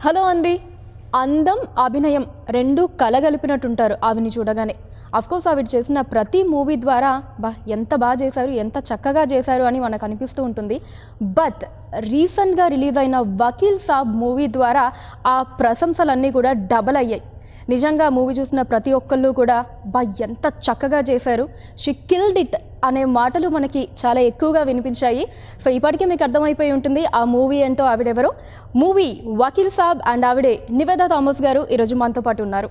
Hello అండి. అందం, అభినయం రెండు కలగలిపినట్టుంటారు ఆవిని చూడగానే. అఫ్కోర్స్ ఆవిడ చేసిన ప్రతి మూవీ ద్వారా ఎంత బాగా చేశారు, ఎంత చక్కగా చేశారు అని మనకు అనిపిస్తూ ఉంటుంది. బట్ రీసెంట్గా రిలీజ్ అయిన వకీల్ సాబ్ మూవీ ద్వారా ఆ ప్రశంసలన్నీ కూడా డబల్ అయ్యాయి. నిజంగా మూవీ చూసిన ప్రతి ఒక్కళ్ళు కూడా ఎంత చక్కగా చేశారు, షీ కిల్డ్ ఇట్ అనే మాటలు మనకి చాలా ఎక్కువగా వినిపించాయి. సో ఇప్పటికే మీకు అర్థమైపోయి ఉంటుంది ఆ మూవీ ఏంటో, ఆవిడెవరో. మూవీ వకీల్ సాబ్ అండ్ ఆవిడే నివేదా థామస్ గారు ఈరోజు మనతో పాటు ఉన్నారు.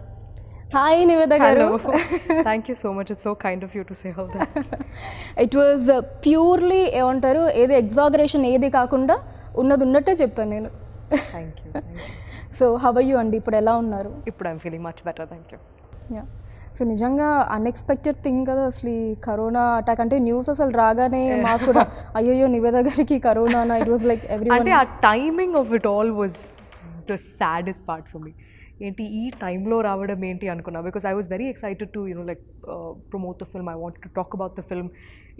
Hi Nivetha garu. Thank you so much, it's so kind of you to say all that. It was purely ఏమంటారు, ఏది ఎగ్జాగరేషన్ ఏది కాకుండా ఉన్నది ఉన్నట్టే చెప్పాను నేను. Thank you. So how are you అండి, ఇప్పుడు ఎలా ఉన్నారు? ఇప్పుడు I'm feeling much better, thank you. Yeah, so నిజంగా అన్ఎక్స్పెక్టెడ్ థింగ్ కదా అసలు ఈ కరోనా అటాక్. అంటే న్యూస్ అసలు రాగానే మాకు కూడా అయ్యో నివేదా గారికి corona, it was like every. అంటే ఆ timing of it all was the saddest part for me. ఏంటి ఈ టైంలో రావడం ఏంటి అనుకున్నా, because I was very excited to like promote the film, I wanted to talk about the film,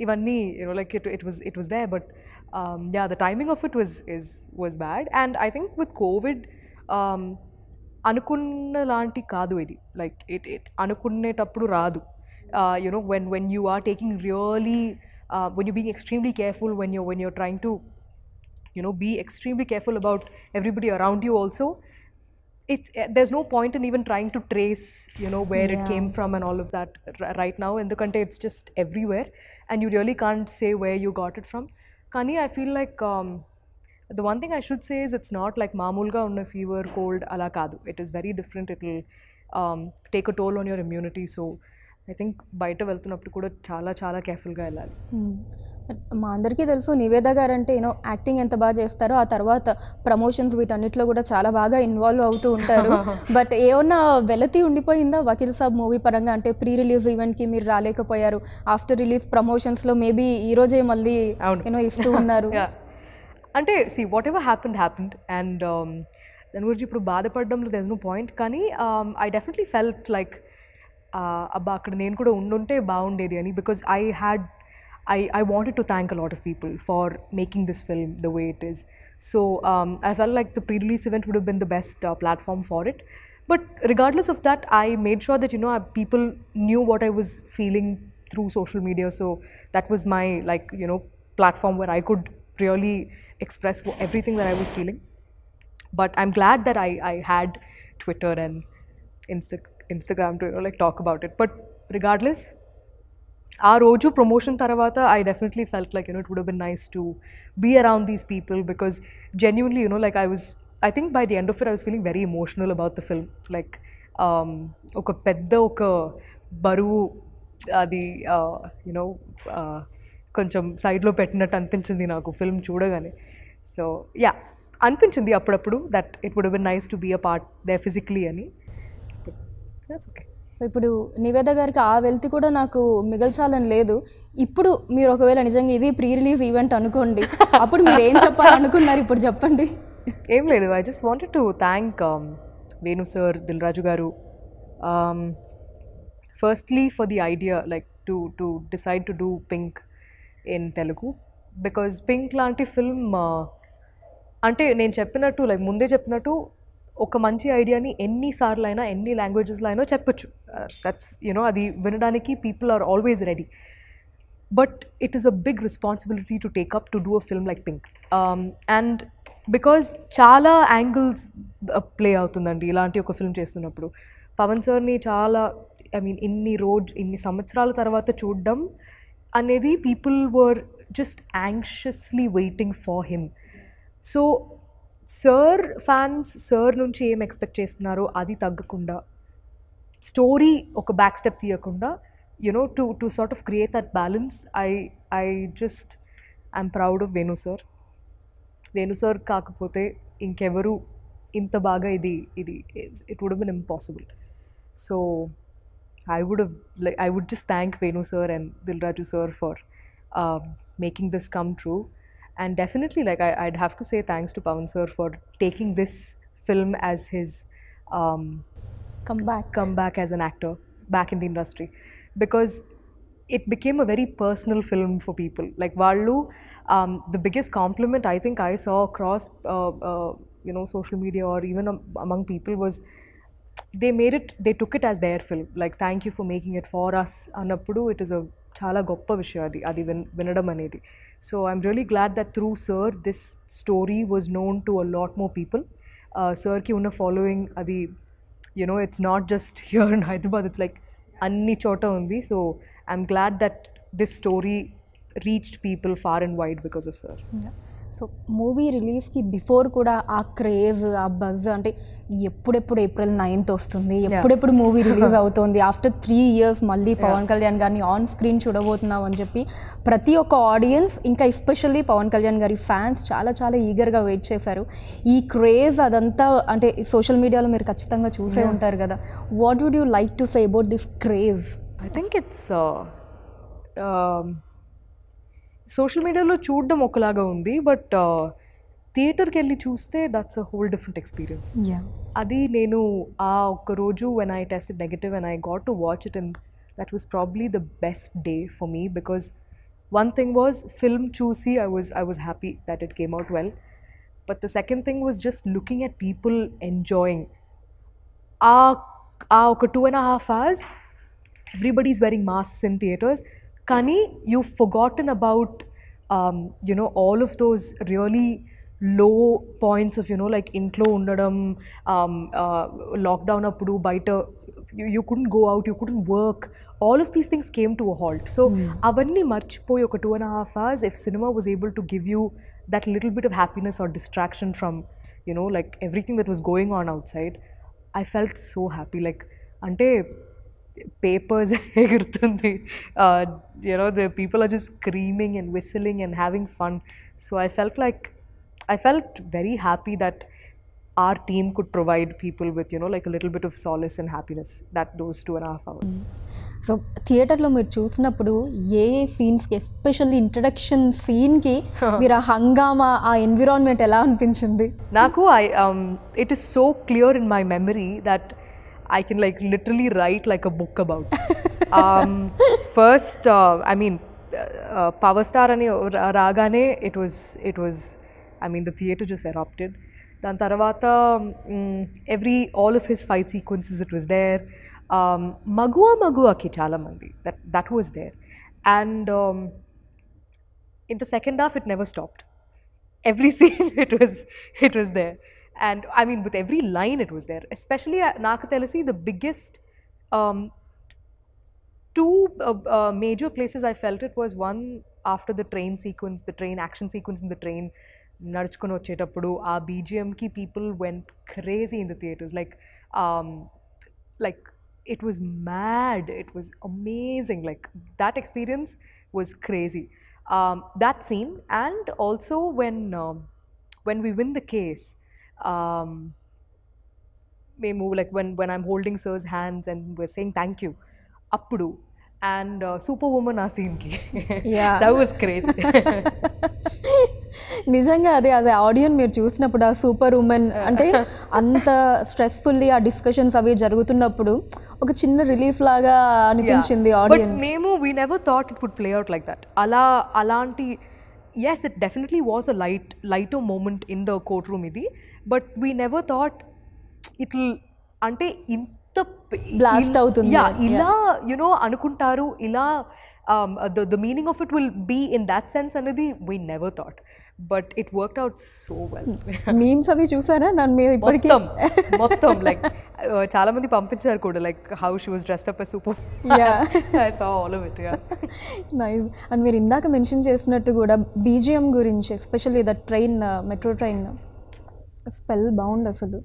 ఇవన్నీ like it was there. But yeah, the timing of it was bad. And I think with covid అనుకున్న లాంటి కాదు ఇది. Like it అనుకునేటప్పుడు రాదు. when you are taking really when you're being extremely careful, when you're trying to be extremely careful about everybody around you also, there's no point in even trying to trace where it came from and all of that right now, in the country it's just everywhere and you really can't say where you got it from. Kani I feel like the one thing I should say is it's not like maamulga unna fever, cold ala kaadu. It is very different. It will take a toll on your immunity. So I think బయట వెళ్తున్నప్పుడు కూడా చాలా చాలా కేర్ఫుల్గా వెళ్ళాలి. మా అందరికీ తెలుసు నివేదా గారు అంటే యాక్టింగ్ ఎంత బాగా చేస్తారో, ఆ తర్వాత ప్రమోషన్స్ వీటన్నిటిలో కూడా చాలా బాగా ఇన్వాల్వ్ అవుతూ ఉంటారు. బట్ ఏమన్నా వెలతి ఉండిపోయిందా వకీల్ సాబ్ మూవీ పరంగా? అంటే ప్రీ రిలీజ్ ఈవెంట్కి మీరు రాలేకపోయారు, ఆఫ్టర్ రిలీజ్ ప్రమోషన్స్లో మేబీ ఈరోజే మళ్ళీ ఇస్తూ ఉన్నారు. అంటే see what ever happened and దాని గురించి ఇప్పుడు బాధపడడంలో దెర్ ఇస్ నో పాయింట్. కానీ ఐ డెఫినెట్లీ ఫెల్ట్ లైక్ అబ్బా అక్కడ నేను కూడా ఉండుంటే బాగుండేది అని, because I wanted to thank a lot of people for making this film the way it is. So I felt like the pre-release event would have been the best platform for it. But regardless of that, I made sure that people knew what I was feeling through social media. So that was my platform where I could really express everything that I was feeling. But I'm glad that I had Twitter and Instagram to talk about it. But regardless, ఆ రోజు promotion తర్వాత I definitely felt like it would have been nice to be around these people, because genuinely like I think by the end of it I was feeling very emotional about the film. Like ఒక పెద్ద ఒక బరువు అది కొంచెం సైడ్లో పెట్టినట్టు అనిపించింది నాకు ఫిల్మ్ చూడగానే. సో యా, అనిపించింది అప్పుడప్పుడు that it would have been nice to be a part there physically అని. That's okay. ఇప్పుడు నివేదా గారికి ఆ వెల్తి కూడా నాకు మిగల్చాలని లేదు. ఇప్పుడు మీరు ఒకవేళ నిజంగా ఇది ప్రీ రిలీజ్ ఈవెంట్ అనుకోండి, అప్పుడు మీరు ఏం చెప్పాలనుకున్నారు ఇప్పుడు చెప్పండి. ఏం లేదు, I just wanted to thank Venu sir, Dil Raju garu, firstly for the idea like to decide to do Pink in Telugu. Because Pink లాంటి ఫిల్మ్ అంటే నేను చెప్పినట్టు లైక్ ముందే చెప్పినట్టు ఒక మంచి ఐడియాని ఎన్నిసార్లు అయినా ఎన్ని లాంగ్వేజెస్లో అయినా చెప్పొచ్చు. దట్స్ అది వినడానికి people are always ready. But it is a big responsibility to take up to do a film like Pink. And because చాలా యాంగిల్స్ ప్లే అవుతుందండి ఇలాంటి ఒక ఫిల్మ్ చేస్తున్నప్పుడు. పవన్ సార్ని చాలా ఇన్ని సంవత్సరాల తర్వాత చూడడం అనేది people were just anxiously waiting for him. So sir fans sir నుంచి ఏం ఎక్స్పెక్ట్ చేస్తున్నారో అది తగ్గకుండా, స్టోరీ ఒక బ్యాక్ స్టెప్ తీయకుండా to sort of create that balance. I'm proud of Venu sir. Venu sir కాకపోతే ఇంకెవరు ఇంత బాగా ఇది it would have been impossible. So I would just thank Venu sir and Dil Raju sir for making this come true. And definitely I'd have to say thanks to Pawan sir for taking this film as his comeback as an actor back in the industry, because it became a very personal film for people. Like Vallu, the biggest compliment I think I saw across social media or even among people was they took it as their film, like thank you for making it for us annappudu. It is a చాలా గొప్ప విషయం అది వినడం అనేది. So I'm really glad that through sir this story was known to a lot more people. సర్కి ఉన్న following అది it's not just here in Hyderabad, it's like అన్ని చోట ఉంది. So I'm glad that this story reached people far and wide because of sir. So movie రిలీజ్కి before కూడా ఆ craze, ఆ బజ్, అంటే ఎప్పుడెప్పుడు April 9th వస్తుంది, ఎప్పుడెప్పుడు మూవీ రిలీజ్ అవుతుంది, ఆఫ్టర్ 3 years మళ్ళీ పవన్ కళ్యాణ్ గారిని ఆన్ స్క్రీన్ చూడబోతున్నాం అని చెప్పి ప్రతి ఒక్క ఆడియన్స్, ఇంకా ఎస్పెషల్లీ పవన్ కళ్యాణ్ గారి ఫ్యాన్స్ చాలా చాలా ఈగర్గా వెయిట్ చేశారు. ఈ క్రేజ్ అదంతా అంటే సోషల్ మీడియాలో మీరు ఖచ్చితంగా చూసే ఉంటారు కదా. What would you like to say about this craze? I think it's social మీడియాలో చూడడం ఒకలాగా ఉంది, బట్ థియేటర్కి వెళ్ళి చూస్తే that's a whole different experience. అది నేను ఆ ఒక్క రోజు when I tested negative and I got to watch it, and that was probably the best day for me, because one thing was film చూసి I was happy that it came out well, but the second thing was just looking at people enjoying. ఆ ఒక 2.5 hours everybody's wearing masks in theaters, కానీ you've forgotten about all of those really low points of like ఇంట్లో ఉండడం, lockdown అప్పుడు బయట you couldn't go out, you couldn't work, all of these things came to a halt. So అవన్నీ మర్చిపోయి ఒక 2.5 hours if cinema was able to give you that little bit of happiness or distraction from like everything that was going on outside, I felt so happy. Like అంటే papers ఎగురుతుంది, the people are just screaming and whistling and having fun. So I felt very happy that our team could provide people with like a little bit of solace and happiness that those 2.5 hours. So థియేటర్లో మీరు చూసినప్పుడు ఏ సీన్స్కి, especially introduction సీన్కి మీరు ఆ హంగామా, ఆ environment ఎలా అనిపించింది? నాకు it is so clear in my memory that I can like literally write like a book about. First, I mean, Power Star ani ragane, it was, I mean, the theater just erupted. Dan taravata, all of his fight sequences, it was there. Magua ki chala mandi, that was there. And in the second half, it never stopped. Every scene, it was there. And I mean, with every line it was there. Especially నాకు తెలిసి the biggest two major places I felt it was one after the train sequence, the train action sequence in the train. నడుచుకొని వచ్చేటప్పుడు ఆ BGMకి people went crazy in the theaters. Like it was mad. It was amazing. Like that experience was crazy. That scene, and also when we win the case. మేము like when I'm holding sir's hands and we're saying thank you appudu, and Superwoman ఆ సీన్కి, that was crazy. నిజంగా అదే audience మీరు చూసినప్పుడు ఆ super women అంటే అంత స్ట్రెస్ఫుల్లీ ఆ డిస్కషన్స్ అవి జరుగుతున్నప్పుడు ఒక చిన్న రిలీఫ్ లాగా అనిపించింది ఆడియన్స్. బట్ మేము we never thought it would play out like that. అలాంటి yes, it definitely was a lighter moment in the courtroom idi, but we never thought it'll ante inta blast avutundi. ila anukuntaru ila the meaning of it will be in that sense anedi we never thought, but it worked out so well. memes avi chusara dan me ippudiki mottam like చాలా మంది పంపించారు కూడా, like how she was dressed up as super. I saw all of it. Nice. And మీరు ఇందాక mention చేసినట్టు కూడా BGM గురించి, especially the train, metro train spell bound అసలు.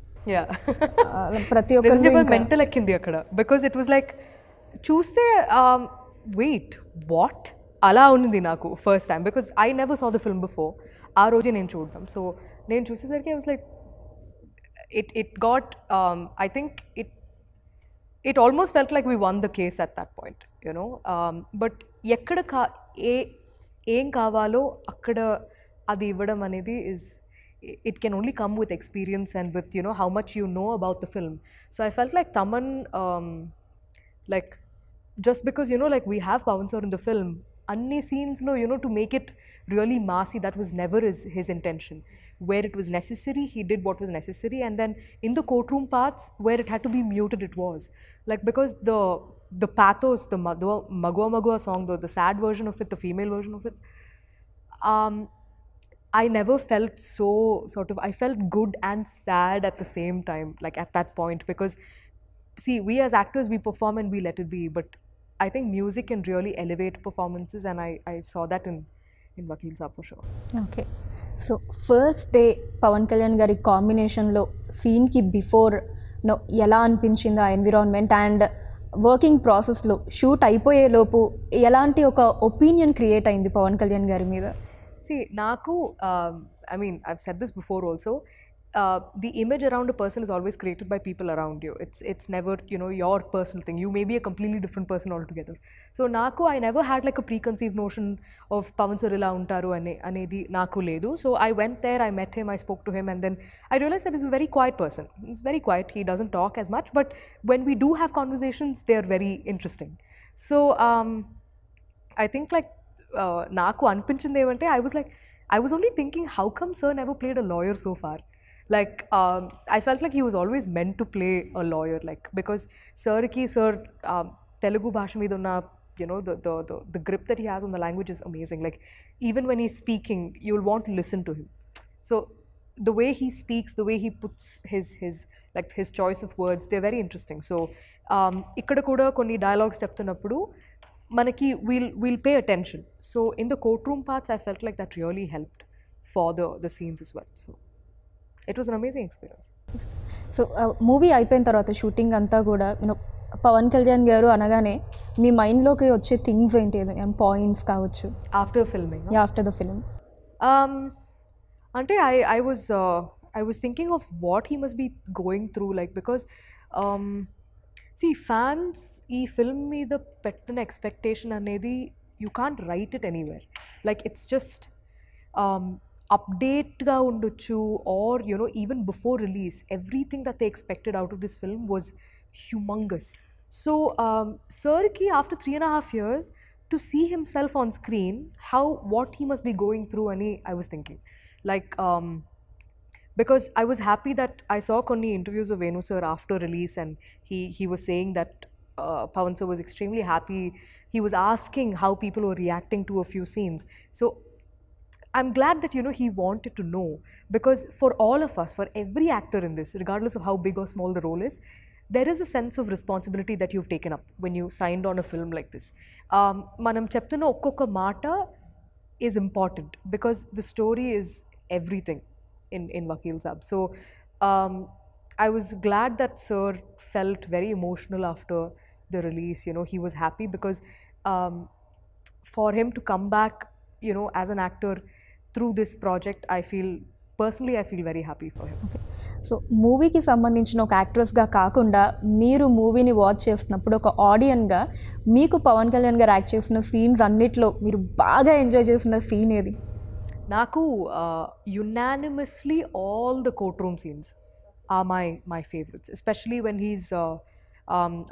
ప్రతి ఒక్కరికి మెంటల్ ఎక్కింది అక్కడ, బికాజ్ ఇట్ వాజ్ లైక్ చూస్తే వెయిట్ వాట్ అలా ఉంది నాకు first time, because I never saw the film before. ఆ రోజే నేను చూడడం, సో నేను చూసేసరికి I was like it got I think it almost felt like we won the case at that point, but ekkada ఏం కావాలో అక్కడ అది ఇవ్వడం అనేది is it can only come with experience and with how much you know about the film. So I felt like Taman like just because like we have Pawan sir in the film, anni scenes lo to make it really massy, that was never his intention. where it was necessary, he did what was necessary, and then in the courtroom parts where it had to be muted, it was like, because the pathos, the Magua Magua song, the sad version of it, the female version of it, I never felt so sort of, I felt good and sad at the same time, like at that point, because see, we as actors, we perform and we let it be, but I think music can really elevate performances, and I saw that in Vakil Saab for sure. Okay, so first day Pawan Kalyan గారి కాంబినేషన్లో సీన్కి before no ఎలా అనిపించింది ఆ environment, and working ప్రాసెస్లో shoot అయిపోయేలోపు ఎలాంటి ఒక ఒపీనియన్ క్రియేట్ అయింది పవన్ కళ్యాణ్ గారి మీద? See, Naku, I mean, I've said this before also. The image around a person is always created by people around you. It's never, you know, your personal thing. You may be a completely different person altogether. So Naku, I never had like a preconceived notion of Pavan sir ila untaru anedi Naku ledu. So I went there, I met him, I spoke to him, and then I realized that he's a very quiet person. He's very quiet. He doesn't talk as much, but when we do have conversations, they are very interesting. So I think like నాకు అనిపించింది ఏమంటే, I was only thinking, how come sir never played a lawyer so far? Like I felt like he was always meant to play a lawyer, like, because sir Telugu bhasha మీద ఉన్న, you know, the grip that he has on the language is amazing. Like even when he's speaking, you'll want to listen to him. So the way he speaks, the way he puts his choice of words, they're very interesting. So ikkada kuda konni dialogues చెప్తున్నప్పుడు manaki we'll pay attention. So in the courtroom parts, I felt like that really helped for the scenes as well. So it was an amazing experience. So movie అయిపోయిన తర్వాత shooting అంతా కూడా you know Pawan Kalyan గారు అనగానే మీ మైండ్లోకి వచ్చే things ఏంటి, points కావచ్చు After filming, no? After the film? Ante I was thinking of what he must be going through, like, because see, fans ee film meeda pettana expectation anedi you can't write it anywhere. Like it's just update ga undochu, or you know, even before release, everything that they expected out of this film was humongous. So sir ki after 3.5 years to see himself on screen, what he must be going through ani I was thinking, like because I was happy that I saw konni interviews of Venu sir after release, and he was saying that Pavan sir was extremely happy. He was asking how people were reacting to a few scenes. So I'm glad that, you know, he wanted to know, because for all of us, for every actor in this, regardless of how big or small the role is, there is a sense of responsibility that you've taken up when you signed on a film like this. Manam cheptunna okkokka maata is important, because the story is everything in Vakil Saab. So I was glad that sir felt very emotional after the release. You know, he was happy because for him to come back, you know, as an actor through this project, I feel very happy for him. Okay, so మూవీకి సంబంధించిన ఒక యాక్ట్రెస్గా కాకుండా మీరు మూవీని watch చేస్తున్నప్పుడు ఒక ఆడియన్గా మీకు పవన్ కళ్యాణ్ గారు యాక్ట్ చేసిన సీన్స్ అన్నిట్లో మీరు బాగా ఎంజాయ్ చేసిన సీన్ ఏది? Naku, unanimously all the courtroom scenes are my favorites, especially when he's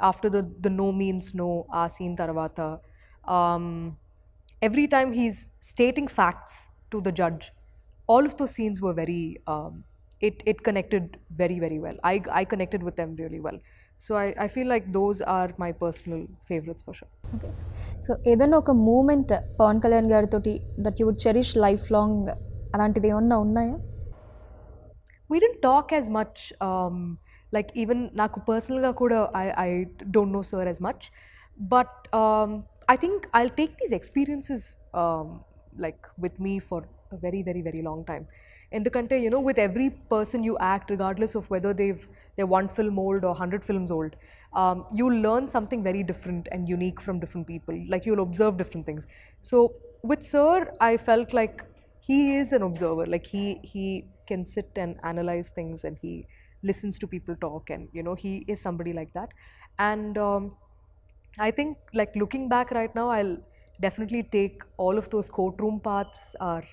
after the no means no scene tarvata, every time he's stating facts to the judge, all of those scenes were very it connected very, very well. I connected with them really well. So I feel like those are my personal favorites for sure. Okay, so ఏదైనా ఒక moment Pawan Kalyan గారితో that you would cherish life long, అలాంటిది ఏమన్నా ఉన్నాయా? We didn't talk as much, like even naku personal ga kuda I don't know sir as much, but I think I'll take these experiences like with me for a very, very, very long time. Endukante, you know, with every person you act, regardless of whether they're 1 film old or 100 films old, you'll learn something very different and unique from different people. Like you'll observe different things. So with sir, I felt like he is an observer. Like he can sit and analyze things, and he listens to people talk, and you know, he is somebody like that. And I think, like, looking back right now, I'll definitely take all of those courtroom parts are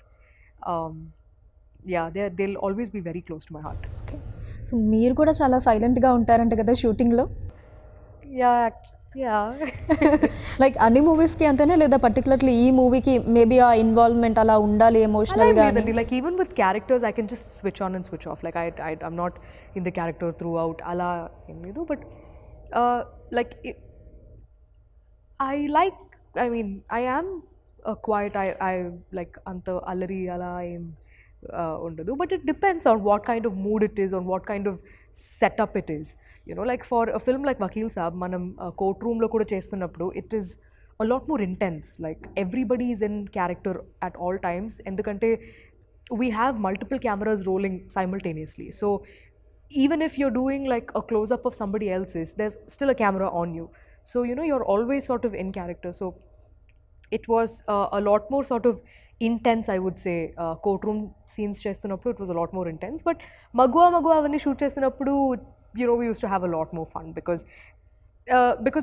yeah, they'll always be very close to my heart. Okay, so మీరు కూడా చాలా సైలెంట్గా ఉంటారంట కదా షూటింగ్లో? Yeah. Like అన్ని మూవీస్కి అంతేనే లేదా పర్టికులర్లీ ఈ మూవీకి మేబీ ఆ ఇన్వాల్వ్మెంట్ అలా ఉండాలి ఎమోషనల్గా? Like even with characters, I can just switch on and switch off. Like I'm not in the character throughout. Ala, but like I like. I mean, I am quiet. I like anta alari ala em undadu. But it depends on what kind of mood it is, on what kind of setup it is. Like for a film like Vakil Saab, manam courtroom lo kuda chestunnappudu, it is a lot more intense. Like everybody is in character at all times. Endukante we have multiple cameras rolling simultaneously. So even if you're doing like a close up of somebody else's, there's still a camera on you. So you're always sort of in character. So it was a lot more sort of intense, I would say. Courtroom scenes chestunnappudu it was a lot more intense, but Magua avanni shoot chestunnappudu we used to have a lot more fun because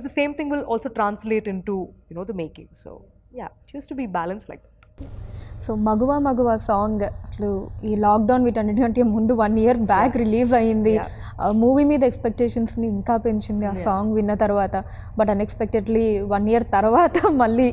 the same thing will also translate into the making. So yeah, it used to be balanced like that. So మగువా మగువా song అసలు ఈ lockdown వీటన్నిటికంటే ముందు 1 year back release అయ్యింది. Movie మీద ఎక్స్పెక్టేషన్స్ని ఇంకా పెంచింది ఆ సాంగ్ విన్న తర్వాత. బట్ అన్ఎక్స్పెక్టెడ్లీ 1 year తర్వాత మళ్ళీ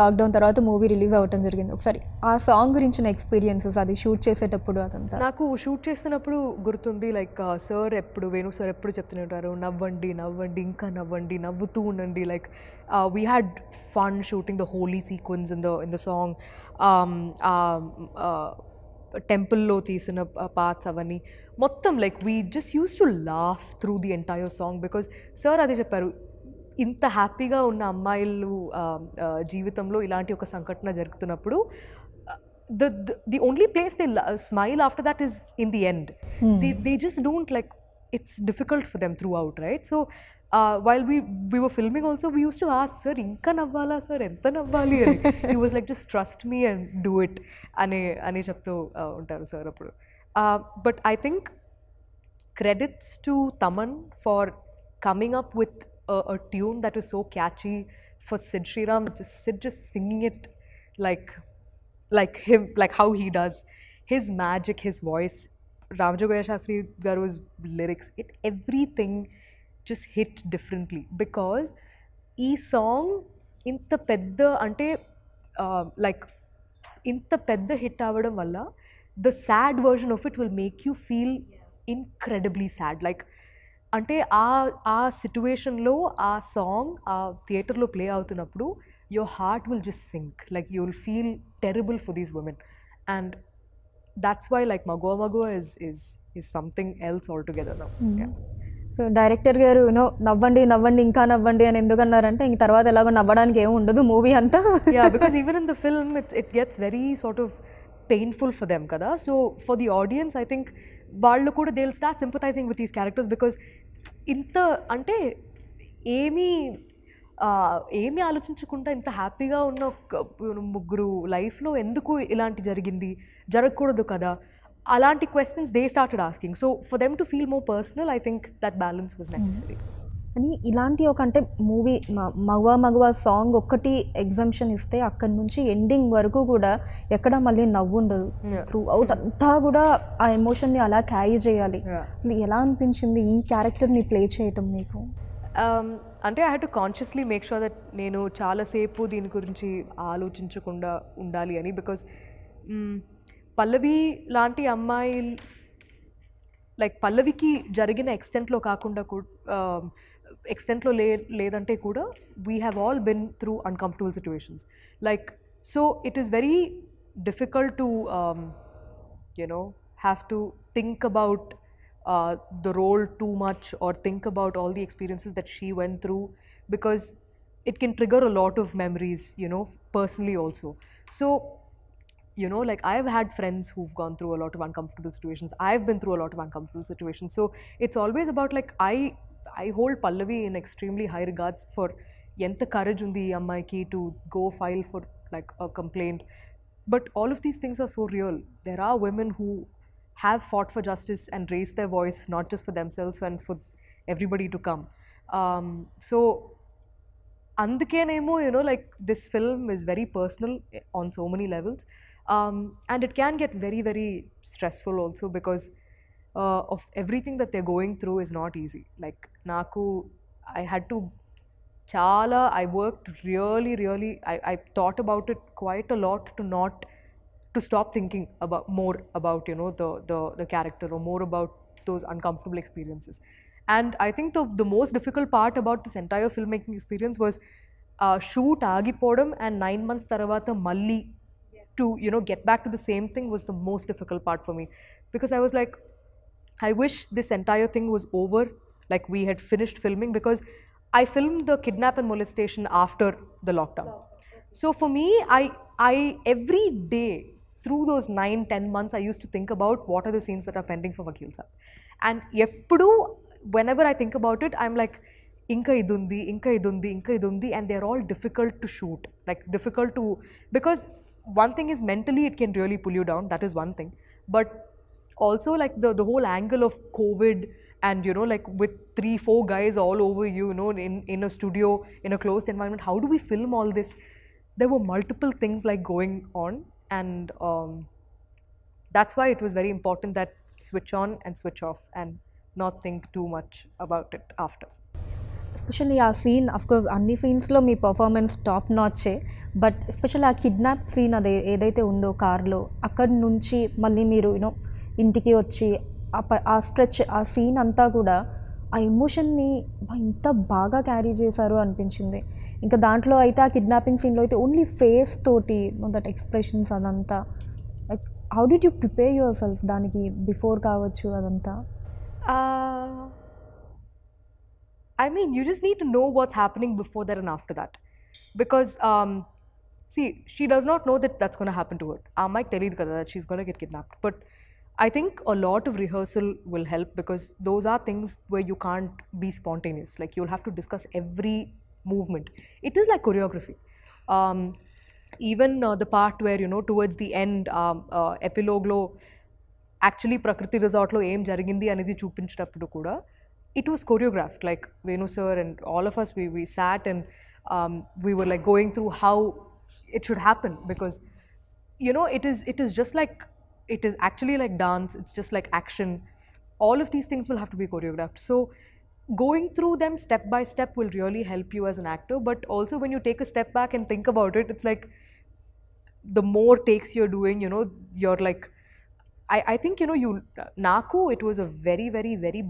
లాక్డౌన్ తర్వాత మూవీ రిలీజ్ అవ్వటం జరిగింది. ఒకసారి ఆ సాంగ్ గురించిన ఎక్స్పీరియన్సెస్, అది షూట్ చేసేటప్పుడు అదంతా. నాకు షూట్ చేస్తున్నప్పుడు గుర్తుంది, లైక్ సార్ ఎప్పుడు వేణు సార్ ఎప్పుడు చెప్తూనే ఉంటారు, నవ్వండి నవ్వండి ఇంకా నవ్వండి, నవ్వుతూ ఉండండి. Like we had fun shooting the holy sequence in the song. టెంపుల్లో తీసిన పార్ట్స్ అవన్నీ మొత్తం like we just use to laugh through the entire song because sir అదే చెప్పారు, ఇంత హ్యాపీగా ఉన్న అమ్మాయిలు జీవితంలో ఇలాంటి ఒక సంఘటన జరుగుతున్నప్పుడు the only place they smile after that is in the end. They just don't, like, it's difficult for them throughout, right? So while we were filming also, we used to ask, sir, inka navvala sir, enta navvali ani. He was like, just trust me and do it ane cheptu untaru sir appudu. But I think credits to Taman for coming up with a tune that was so catchy, for Sid Sriram, just singing it like him, like how he does, his magic, his voice, Ramajogaya Shastri Garu's lyrics, everything just hit differently. Because ee song inta pedda ante like inta pedda hit avadam valla, the sad version of it will make you feel incredibly sad. Like ante ఆ సిచ్యువేషన్లో ఆ song ఆ థియేటర్లో play అవుతున్నప్పుడు your heart will just sink, like you'll feel terrible for these women. And that's why, like, Magua Magua is something else altogether now. Yeah. So director గారు నవ్వండి నవ్వండి ఇంకా నవ్వండి అని ఎందుకన్నారంటే ఇంక తర్వాత ఎలాగో నవ్వడానికి ఏమి ఉండదు మూవీ అంతా. Yeah, because even in the film it gets very sort of painful for them kada. So for the audience, I think వాళ్ళు కూడా they'll start sympathizing with these characters because ఇంత అంటే ఏమీ ఆలోచించకుండా ఇంత హ్యాపీగా ఉన్న ముగ్గురు లైఫ్లో ఎందుకు ఇలాంటి జరగకూడదు కదా, అలాంటి questions they started asking. So for them to feel more personal, I think that balance was necessary. అని ఇలాంటి ఒక అంటే మూవీ మగువా మగువా సాంగ్ ఒక్కటి ఎగ్జామ్షన్ ఇస్తే అక్కడి నుంచి ఎండింగ్ వరకు కూడా ఎక్కడ మళ్ళీ నవ్వు ఉండదు. త్రూ అవుట్ అంతా కూడా ఆ ఎమోషన్ని అలా క్యారీ చేయాలి. ఎలా అనిపించింది ఈ క్యారెక్టర్ని ప్లే చేయటం మీకు? అంటే I had to consciously make sure that నేను చాలాసేపు దీని గురించి ఆలోచించకుండా ఉండాలి అని. బికాజ్ పల్లవి లాంటి అమ్మాయి, లైక్ పల్లవికి జరిగిన ఎక్స్టెంట్లో కాకుండా ఎక్స్టెంట్లో లేదంటే కూడా we have all been through uncomfortable situations. Like so it is very difficult to have to think about the role too much or think about all the experiences that she went through, because it can trigger a lot of memories, personally also. So like I've had friends who've gone through a lot of uncomfortable situations. I've been through a lot of uncomfortable situations. So it's always about, like, I hold Pallavi in extremely high regards for enta courage undi ammaiki to go file for like a complaint. But all of these things are so real. There are women who have fought for justice and raised their voice, not just for themselves and for everybody to come. So andukenemo, like, this film is very personal on so many levels, and it can get very, very stressful also because of everything that they're going through is not easy. Like naku, I had to chala, I worked really, I thought about it quite a lot to stop thinking about more about, you know, the character, or more about those uncomfortable experiences. And I think the most difficult part about this entire filmmaking experience was shoot agipodam and 9 months taravata malli to, you know, get back to the same thing was the most difficult part for me, because I was like, I wish this entire thing was over, like we had finished filming, because I filmed the kidnap and molestation after the lockdown. So for me, I every day through those 9-10 months, I used to think about what are the scenes that are pending for Vakil Saab. And eppudu, whenever I think about it, I'm like, inka idundi, inka idundi, inka idundi, and they're all difficult to shoot, like difficult to, because one thing is mentally it can really pull you down, that is one thing, but also like the whole angle of COVID, and you know, like with 3-4 guys all over you, you know, in a studio, in a closed environment, how do we film all this? There were multiple things like going on, and that's why it was very important that switch on and switch off and not think too much about it after. Especially ఆ scene course అన్ని సీన్స్లో మీ performance top నాచే, but especially ఆ kidnap scene అదే ఏదైతే ఉందో కార్లో, అక్కడి నుంచి మళ్ళీ మీరు యూనో ఇంటికి వచ్చి ఆ స్ట్రెచ్, ఆ సీన్ అంతా కూడా ఆ ఎమోషన్ని ఇంత బాగా క్యారీ చేశారు అనిపించింది. ఇంకా దాంట్లో అయితే ఆ కిడ్నాపింగ్ సీన్లో అయితే ఓన్లీ ఫేస్ తోటి దట్ ఎక్స్ప్రెషన్స్ అదంతా, like how did you prepare your self దానికి బిఫోర్ కావచ్చు అదంతా? I mean, you just need to know what's happening before that and after that. Because, see, she does not know that that's going to happen to her. Mike teliyadu kada that she's going to get kidnapped. But I think a lot of rehearsal will help, because those are things where you can't be spontaneous. Like, you'll have to discuss every movement. It is like choreography. Even the part where, you know, towards the end, epilogue lo, actually Prakriti Resort lo em jarigindi anedi chupincheటప్పుడు కూడా, it was choreographed. Like Venu sir and all of us, we sat and we were like going through how it should happen, because you know, it is just like, it is actually like dance, it's just like action. All of these things will have to be choreographed. So going through them step by step will really help you as an actor. But also when you take a step back and think about it, it's like the more takes you're doing, you know, you're like, I think, you know, Naku, it was a very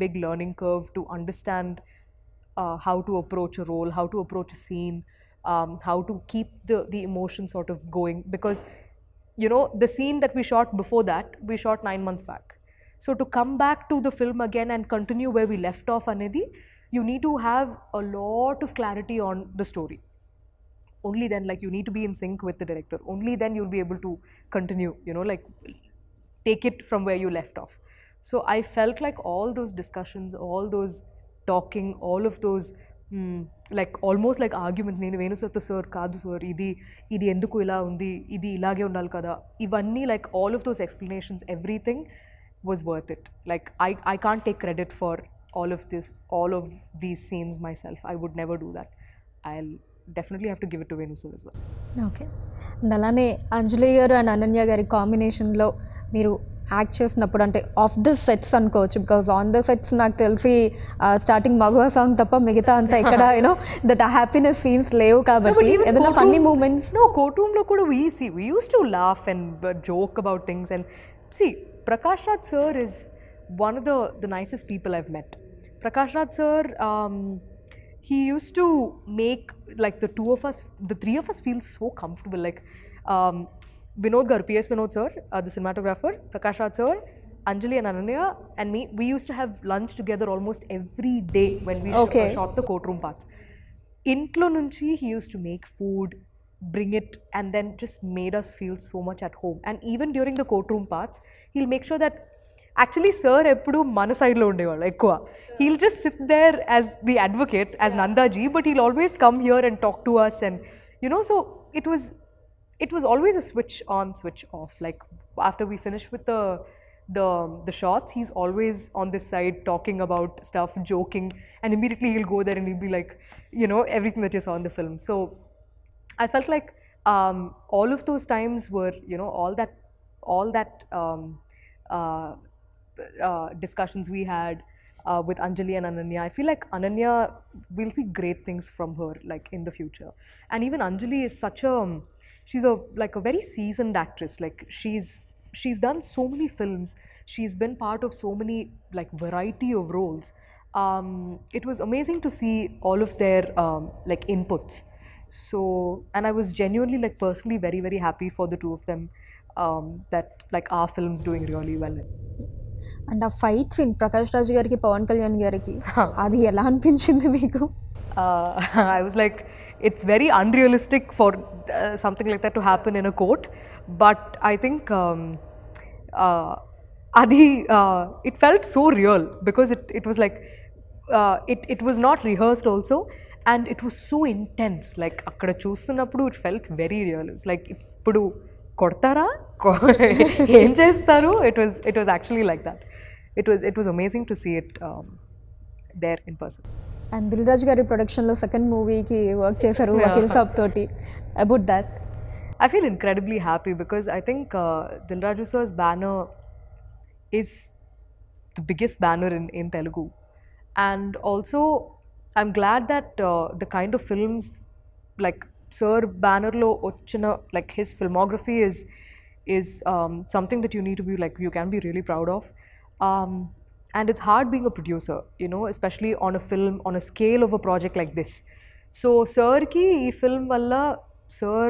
big learning curve to understand how to approach a role, how to approach a scene, how to keep the emotion sort of going. Because, you know, the scene that we shot before that, we shot 9 months back. So to come back to the film again and continue where we left off, Anidhi, you need to have a lot of clarity on the story. Only then, like, you need to be in sync with the director. Only then you'll be able to continue, you know, like, take it from where you left off. So I felt like all those discussions, all those talking, all of those like almost like arguments. నేను వేణు సత్త sir కాదు sir, ఇది ఎందుకు ఇలా ఉంది, ఇది ఇలాగే ఉండాలి కదా, ఇవన్నీ, like all of those explanations, everything was worth it. Like I can't take credit for all of these scenes myself. I would never do that. I'll definitely have to give it to Venu sir as well. Okay. And అలానే అంజలి గారు and Ananya గారి కాంబినేషన్లో మీరు act చేసినప్పుడు, అంటే of the sets అనుకోవచ్చు, because on the sets నాకు తెలిసి స్టార్టింగ్ మగవా సాంగ్ తప్ప మిగతా అంతా ఇక్కడ యూనో దట్ హ్యాపీనెస్ సీన్స్ లేవు కాబట్టి ఏదైనా funny moments? No, courtroom lo kuda we used to laugh and joke about things. And see, Prakash Raj sir is one of the nicest people I've met. Prakash Raj sir, he used to make like the three of us feel so comfortable. Like Vinod garu, PS Vinod sir, the cinematographer, Prakash Raj sir, Anjali and Ananya and me, we used to have lunch together almost every day when we shot the courtroom parts. Intlo nunchi he used to make food, bring it, and then just made us feel so much at home. And even during the courtroom parts, he'll make sure that actually sir eppudu mana side lo undevallu ekkuva. He'll just sit there as the advocate, as Nandaji, but he'll always come here and talk to us. And you know, so it was always a switch on, switch off. Like after we finish with the shots, he's always on this side talking about stuff, joking, and immediately he'll go there and he'll be like, you know, everything that you saw in the film. So I felt like all of those times were, you know, all that discussions we had, with Anjali and Ananya. I feel like Ananya, we'll see great things from her like in the future. And even Anjali is such a, she's a like a very seasoned actress. Like she's done so many films. She's been part of so many like variety of roles. It was amazing to see all of their like inputs. So, and I was genuinely like personally very very happy for the two of them, that like our film's doing really well. And ఆ fight scene Prakash Raj గారికి పవన్ కళ్యాణ్ గారికి అది ఎలా అనిపించింది మీకు? I was like, it's very unrealistic for something like that to happen in a court, but I think it felt so real because it was like it was not rehearsed also, and it was so intense. Like akkada చూస్తున్నప్పుడు it felt very real. It was like ఇప్పుడు కొడతారా ఏం చేస్తారు. It was actually like that. It was amazing to see it there in person. And Dil Raju గారి ప్రొడక్షన్లో second మూవీకి work చేశారు వకీల్ సాబ్ తోటి. About that I feel incredibly happy because I think Dil Raju sir's banner is the biggest banner in Telugu, and also I'm glad that the kind of films like Sir banner lo ochina, like his filmography is something that you need to be like, you can be really proud of. And it's hard being a producer, you know, especially on a film on a scale of a project like this. So Sir ki ee film valla Sir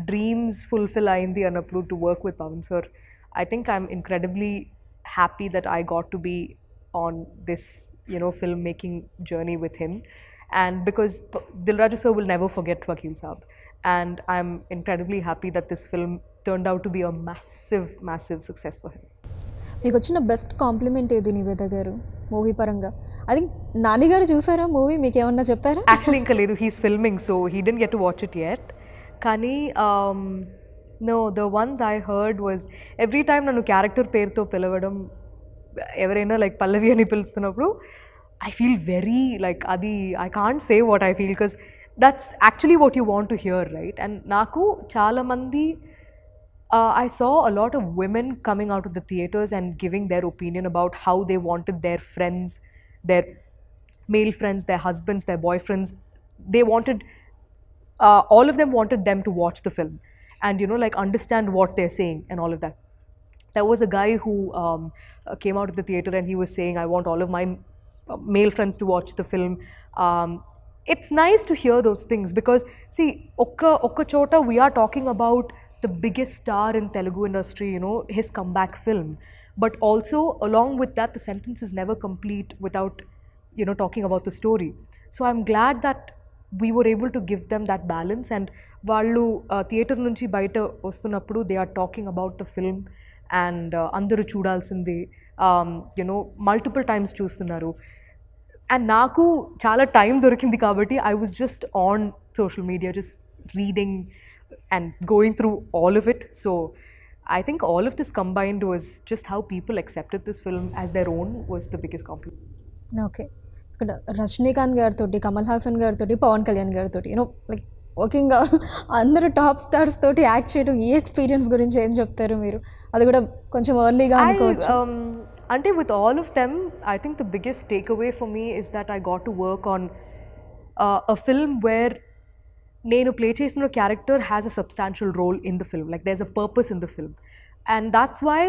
dreams fulfill ayindi anappudu to work with Pavan sir. I think I'm incredibly happy that I got to be on this, you know, filmmaking journey with him. And because Dil Raju sir will never forget Vakil Saab, and I'm incredibly happy that this film turned out to be a massive success for him. మీకు వచ్చిన best compliment ఏది నివేద గారు movie పరంగా? I think Nani గారు చూసారా movie, మీకు ఏమన్నా చెప్పారా? Actually ఇంకా లేదు, he's filming, so he didn't get to watch it yet. కానీ no, the ones I heard was every time నన్ను క్యారెక్టర్ పేరుతో పిలవడం, ఎవరైనా లైక్ పల్లవి అని పిలుస్తున్నప్పుడు I feel very like అది I can't say what I feel because that's actually what you want to hear, right? And నాకు చాలా మంది I saw a lot of women coming out of the theaters and giving their opinion about how they wanted their friends, their male friends, their husbands, their boyfriends, they wanted all of them wanted them to watch the film and, you know, like understand what they're saying and all of that. There was a guy who came out of the theater and he was saying, I want all of my male friends to watch the film. It's nice to hear those things because see, okka chota we are talking about the biggest star in Telugu industry, you know, his comeback film, but also along with that the sentence is never complete without, you know, talking about the story. So I'm glad that we were able to give them that balance, and vallu theater nunchi baita vastunnappudu they are talking about the film and andaru chudalsindi, you know, multiple times చూస్తున్నారు. And నాకు చాలా time దొరికింది కాబట్టి I was just on social media just reading and going through all of it. So I think all of this combined was just how people accepted this film as their own was the biggest compliment. Okay, ఇక్కడ రజనీకాంత్ గారితో, కమల్ హాసన్ గారితో, పవన్ కళ్యాణ్ గారితో, you know like working అందరూ top stars తోటి act చేయడం, ఈ experience గురించి ఏం చెప్తారు మీరు? అది కూడా కొంచెం ఎర్లీగా అనుకోవచ్చు. అంటే with all of them, I think the biggest takeaway for me is that I got to work on a film where నేను ప్లే చేసిన character has a substantial role in the film, like there is a purpose in the film, and that's why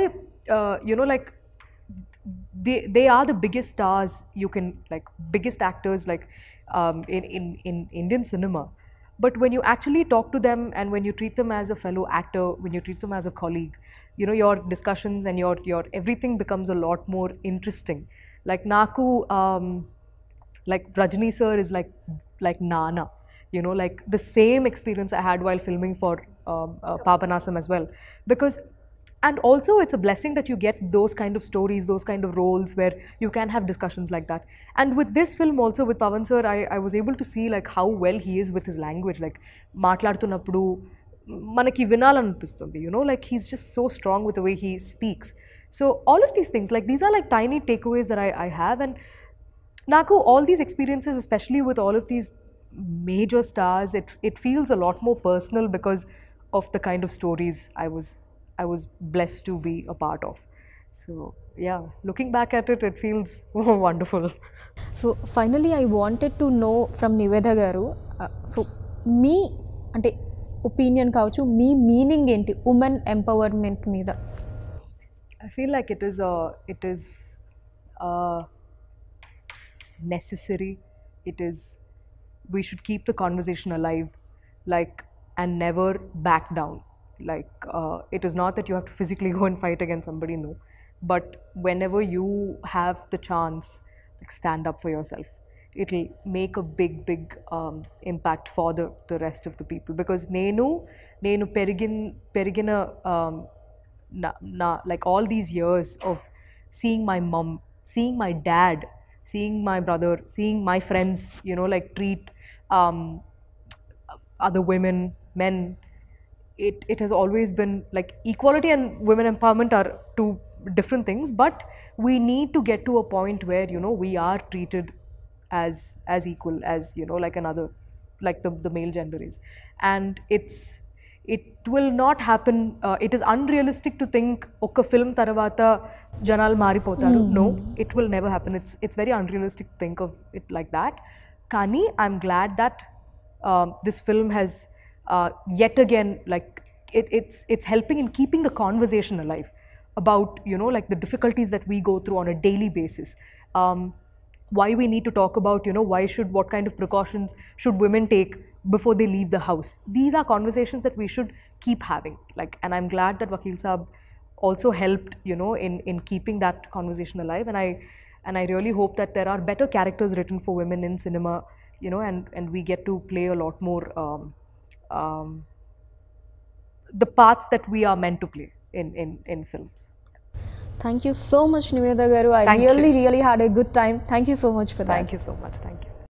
you know like they are the biggest stars you can, like biggest actors like in Indian cinema. But when you actually talk to them and when you treat them as a fellow actor, when you treat them as a colleague, you know, your discussions and your everything becomes a lot more interesting. Like Naku, like Rajni sir is like Nana, you know, like the same experience I had while filming for Papanasam as well, because and also it's a blessing that you get those kind of stories, those kind of roles where you can have discussions like that. And with this film also with Pavan sir, I was able to see like how well he is with his language, like మాట్లాడుతున్నప్పుడు మనకి వినాలనిపిస్తుంది, you know, like he's just so strong with the way he speaks. So all of these things, like these are like tiny takeaways that I have, and Naku, all these experiences, especially with all of these major stars, it feels a lot more personal because of the kind of stories I was blessed to be a part of. So yeah, looking back at it, it feels wonderful. So finally I wanted to know from Nivetha garu, so మీ అంటే opinion కావచ్చు, మీ మీనింగ్ ఏంటి women empowerment మీద? I feel like it is necessary. It is, we should keep the conversation alive, like, and never back down. Like, it is not that you have to physically go and fight against somebody, no, but whenever you have the chance, like, stand up for yourself. It'll make a big impact for the rest of the people, because nenu perigina like all these years of seeing my mom, seeing my dad, seeing my brother, seeing my friends, you know, like, treat um, other women, men, it has always been like equality and women empowerment are two different things, but we need to get to a point where, you know, we are treated as equal as, you know, like another, like the male gender is. And it will not happen. It is unrealistic to think oka film tarvata janal maripotaru. No, it will never happen. It's very unrealistic to think of it like that. Kani, I'm glad that this film has yet again, like, it's helping in keeping the conversation alive about, you know, like, the difficulties that we go through on a daily basis. Why we need to talk about, you know, what kind of precautions should women take before they leave the house. These are conversations that we should keep having, like, and I'm glad that Vakil Saab also helped, you know, in keeping that conversation alive. And I really hope that there are better characters written for women in cinema, you know, and we get to play a lot more the parts that we are meant to play in films. Thank you so much, Niveda garu. I Thank you. really had a good time. Thank you so much for that. Thank you so much. Thank you.